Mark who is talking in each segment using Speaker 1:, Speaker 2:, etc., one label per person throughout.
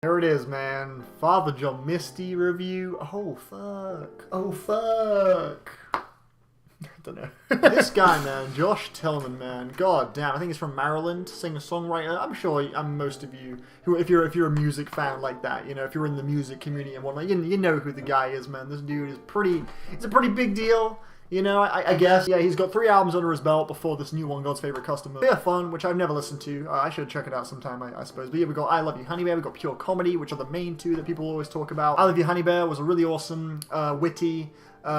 Speaker 1: Here it is, man. Father John Misty review. Oh, fuck. Oh, fuck. I don't know. This guy, man, Josh Tillman, man. God damn, I think he's from Maryland, singer-songwriter. I'm sure most of you, who, if you're a music fan like that, you know, if you're in the music community and whatnot, you know who the guy is, man. This dude is it's a pretty big deal. You know, I guess. Yeah, he's got 3 albums under his belt before this new one, God's Favorite Customer. They're fun, which I've never listened to. I should check it out sometime, I suppose. But yeah, we got I Love You, Honey Bear. We got Pure Comedy, which are the main 2 that people always talk about. I Love You, Honey Bear was a really awesome, witty,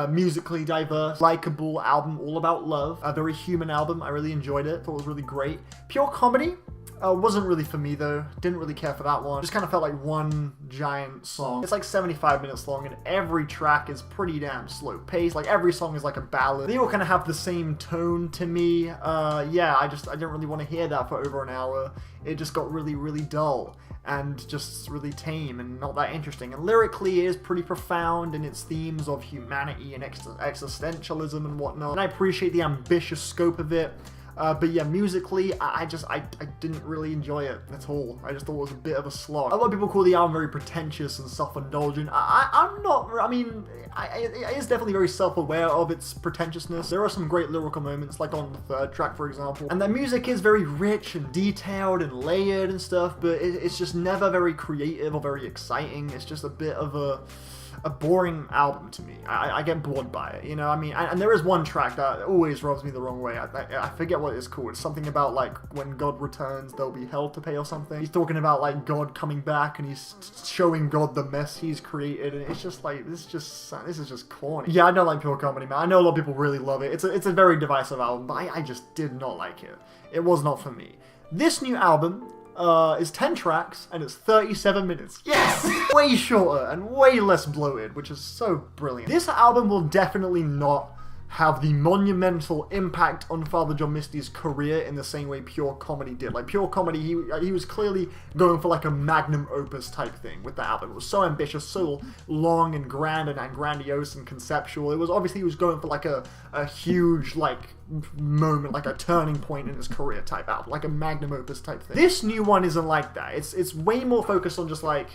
Speaker 1: musically diverse, likable album, all about love. A very human album. I really enjoyed it. Thought it was really great. Pure Comedy wasn't really for me though. Didn't really care for that one. Just kind of felt like one giant song. It's like 75 minutes long and every track is pretty damn slow paced. Like every song is like a ballad. They all kind of have the same tone to me. Yeah, I didn't really want to hear that for over an hour. It just got really, really dull and just really tame and not that interesting. And lyrically, it is pretty profound in its themes of humanity and existentialism and whatnot. And I appreciate the ambitious scope of it. But yeah, musically, I didn't really enjoy it at all. I just thought it was a bit of a slog. A lot of people call the album very pretentious and self-indulgent. I'm not, I mean, it is definitely very self-aware of its pretentiousness. There are some great lyrical moments, like on the 3rd track, for example. And the music is very rich and detailed and layered and stuff, but it's just never very creative or very exciting. It's just a bit of a boring album to me. I get bored by it, you know. I mean, and there is one track that always rubs me the wrong way. I forget what it's called. It's something about like when God returns, there'll be hell to pay or something. He's talking about like God coming back and he's showing God the mess he's created, and it's just like this is just corny. Yeah, I don't like Pure Comedy, man. I know a lot of people really love it. It's a very divisive album, but I just did not like it. It was not for me. This new album is 10 tracks, and it's 37 minutes. Yes! Way shorter and way less bloated, which is so brilliant. This album will definitely not have the monumental impact on Father John Misty's career in the same way Pure Comedy did. Like, Pure Comedy, he was clearly going for like a magnum opus type thing with the album. It was so ambitious, so long and grand and grandiose and conceptual. It was obviously he was going for like a huge like moment, like a turning point in his career type album, like a magnum opus type thing. This new one isn't like that. It's way more focused on just like,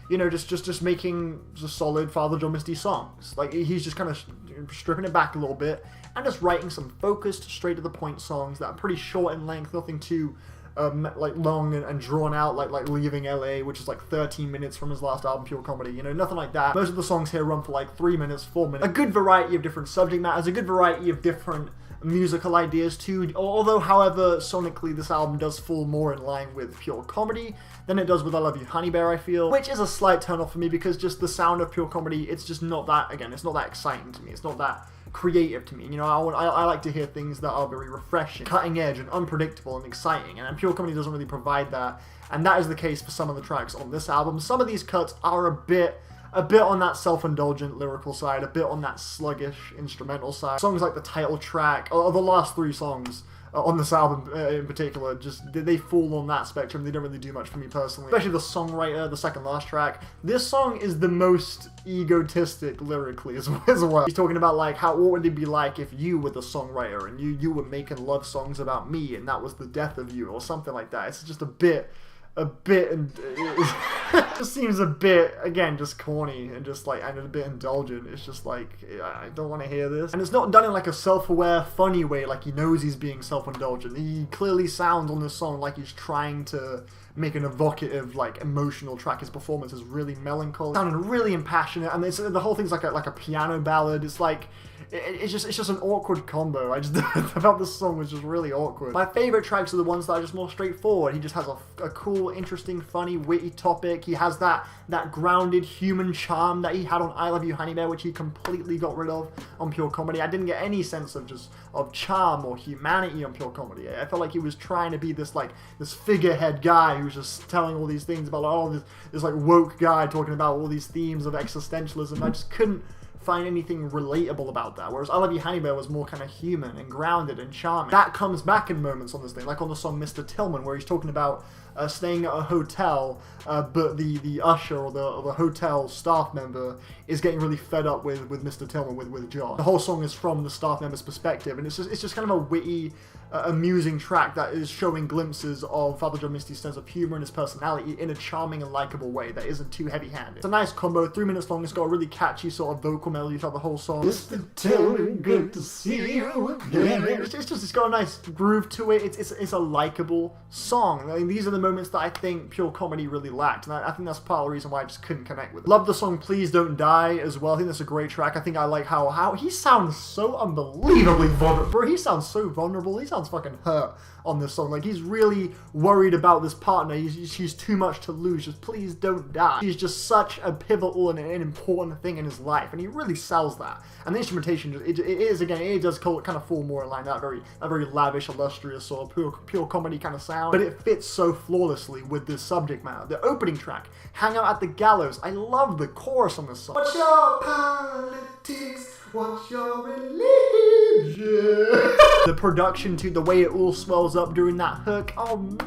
Speaker 1: you know, just making the solid Father John Misty songs. Like, he's just kind of stripping it back a little bit and just writing some focused, straight to the point songs that are pretty short in length, nothing too like long and drawn out, like Leaving LA, which is like 13 minutes from his last album, Pure Comedy. You know, nothing like that. Most of the songs here run for like 3 minutes, 4 minutes. A good variety of different subject matters, a good variety of different musical ideas too, although however sonically this album does fall more in line with Pure Comedy than it does with I Love You, Honey Bear, I feel, which is a slight turn off for me because just the sound of Pure Comedy, it's just not that, again, it's not that exciting to me, it's not that creative to me. You know, I like to hear things that are very refreshing, cutting edge and unpredictable and exciting, and Pure Comedy doesn't really provide that, and that is the case for some of the tracks on this album. Some of these cuts are a bit on that self-indulgent lyrical side, a bit on that sluggish instrumental side. Songs like the title track, or the last 3 songs on this album in particular, just they fall on that spectrum. They don't really do much for me personally. Especially the Songwriter, the 2nd last track. This song is the most egotistic lyrically as well. He's talking about like what would it be like if you were the songwriter and you were making love songs about me and that was the death of you or something like that. It's just a bit, and it just seems a bit, again, just corny and just like, and a bit indulgent. It's just like, I don't want to hear this. And it's not done in like a self-aware, funny way, like he knows he's being self-indulgent. He clearly sounds on this song like he's trying to make an evocative, like, emotional track. His performance is really melancholy, sounding really impassionate, and the whole thing's like a piano ballad. It's like, it's just an awkward combo. I felt this song was just really awkward. My favorite tracks are the ones that are just more straightforward. He just has a cool, interesting, funny, witty topic. He has that grounded human charm that he had on I Love You, Honey Bear, which he completely got rid of on Pure Comedy. I didn't get any sense of charm or humanity on Pure Comedy. I felt like he was trying to be this figurehead guy who's just telling all these things about, oh, this like woke guy talking about all these themes of existentialism. I just couldn't find anything relatable about that, whereas I Love You, Honey Bear was more kind of human and grounded and charming. That comes back in moments on this thing, like on the song Mr. Tillman, where he's talking about staying at a hotel, but the usher or the hotel staff member is getting really fed up with Mr. Tillman, with Josh. The whole song is from the staff member's perspective, and it's just kind of a witty, amusing track that is showing glimpses of Father John Misty's sense of humor and his personality in a charming and likable way that isn't too heavy-handed. It's a nice combo, 3 minutes long. It's got a really catchy sort of vocal melody throughout the whole song. Mr. Tillman, good to see you again. It's got a nice groove to it. It's a likable song. I mean, these are the moments that I think pure comedy really lacked, and I think that's part of the reason why I just couldn't connect with it. Love the song Please Don't Die as well. I think that's a great track. I think I like how he sounds so unbelievably vulnerable. Bro, he sounds so vulnerable. He sounds fucking hurt on this song. Like, he's really worried about this partner. She's too much to lose. Just please don't die. She's just such a pivotal and an important thing in his life, and he really sells that. And the instrumentation, it does kind of fall more in line that very lavish, illustrious sort of pure comedy kind of sound, but it fits so flawlessly with this subject matter. The opening track, Hangout at the Gallows. I love the chorus on this song. What's your politics? What's your religion? The production too, the way it all swells up during that hook. Oh,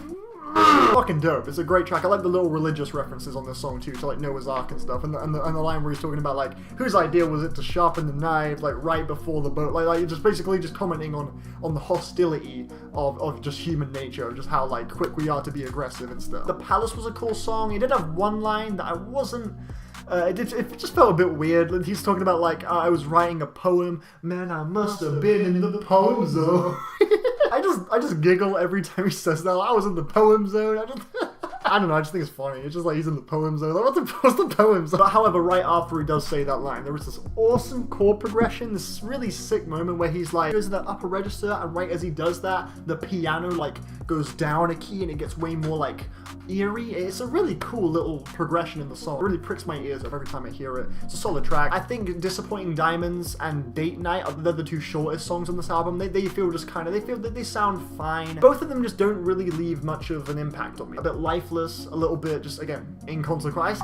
Speaker 1: fucking dope. It's a great track. I like the little religious references on this song too, to like Noah's Ark and stuff, and the line where he's talking about like whose idea was it to sharpen the knife like right before the boat, like just basically just commenting on the hostility of just human nature, of just how like quick we are to be aggressive and stuff. The Palace was a cool song. It did have one line that I wasn't. It just felt a bit weird. He's talking about like I was writing a poem. Man, I must have been in the poem zone. I just giggle every time he says that. I was in the poem zone. I don't know, I just think it's funny. It's just like he's in the poem zone. Like, what's the poem zone? But however, right after he does say that line, there was this awesome chord progression, this really sick moment where he's like, goes to the upper register, and right as he does that, the piano like goes down a key and it gets way more like eerie. It's a really cool little progression in the song. It really pricks my ears up every time I hear it. It's a solid track. I think Disappointing Diamonds and Date Night are the two shortest songs on this album. They feel just kind of, they feel that they sound fine. Both of them just don't really leave much of an impact on me. A bit lifeless, a little bit just, again, inconsequential. I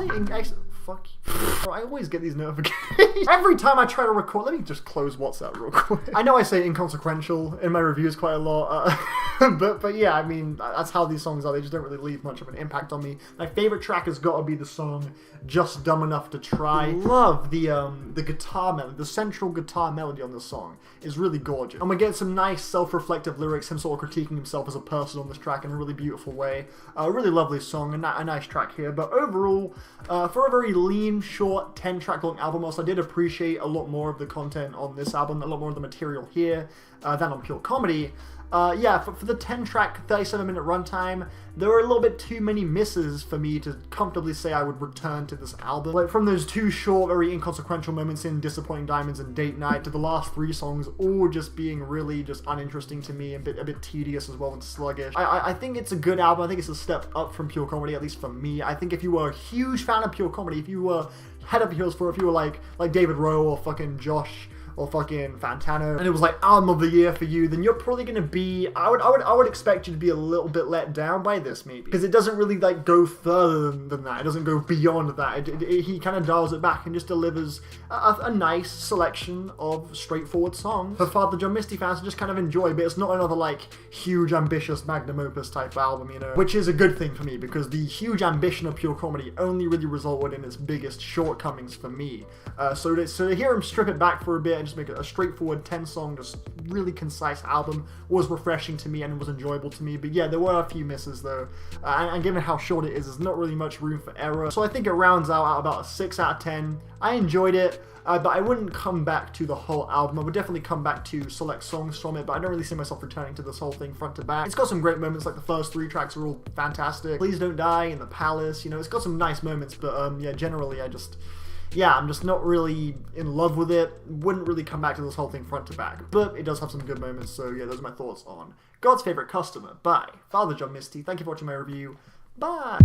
Speaker 1: say fuck you. I always get these notifications. Every time I try to record, let me just close WhatsApp real quick. I know I say inconsequential in my reviews quite a lot, but yeah, I mean, that's how these songs are. They just don't really leave much of an impact on me. My favorite track has got to be the song Just Dumb Enough to Try. I love the guitar melody. The central guitar melody on this song is really gorgeous. And we get some nice self-reflective lyrics, him sort of critiquing himself as a person on this track in a really beautiful way. A really lovely song, and a nice track here. But overall, for a very lean, short, 10-track long album, also I did appreciate a lot more of the content on this album, a lot more of the material here than on Pure Comedy. Yeah, for the 10-track, 37-minute runtime, there were a little bit too many misses for me to comfortably say I would return to this album. Like, from those two short, very inconsequential moments in Disappointing Diamonds and Date Night to the last 3 songs all just being really just uninteresting to me, and a bit tedious as well and sluggish. I think it's a good album. I think it's a step up from Pure Comedy, at least for me. I think if you were a huge fan of Pure Comedy, if you were head over heels for it, if you were like David Rowe or fucking Josh or fucking Fantano, and it was like album of the year for you, then you're probably gonna be, I would expect you to be a little bit let down by this, maybe, because it doesn't really like go further than that. It doesn't go beyond that. He kind of dials it back and just delivers a nice selection of straightforward songs for Father John Misty fans to just kind of enjoy. But it's not another like huge ambitious magnum opus type album, you know, which is a good thing for me, because the huge ambition of Pure Comedy only really resulted in its biggest shortcomings for me. So to hear him strip it back for a bit and just make it a straightforward 10-song, just really concise album was refreshing to me and was enjoyable to me. But yeah, there were a few misses though, and given how short it is, there's not really much room for error. So I think it rounds out at about a 6 out of 10. I enjoyed it, but I wouldn't come back to the whole album. I would definitely come back to select songs from it, but I don't really see myself returning to this whole thing front to back. It's got some great moments, like the first 3 tracks are all fantastic. Please Don't Die and The Palace, you know, it's got some nice moments, but yeah, generally I'm just not really in love with it. Wouldn't really come back to this whole thing front to back, but it does have some good moments. So yeah, those are my thoughts on God's Favorite Customer by Father John Misty. Thank you for watching my review. Bye!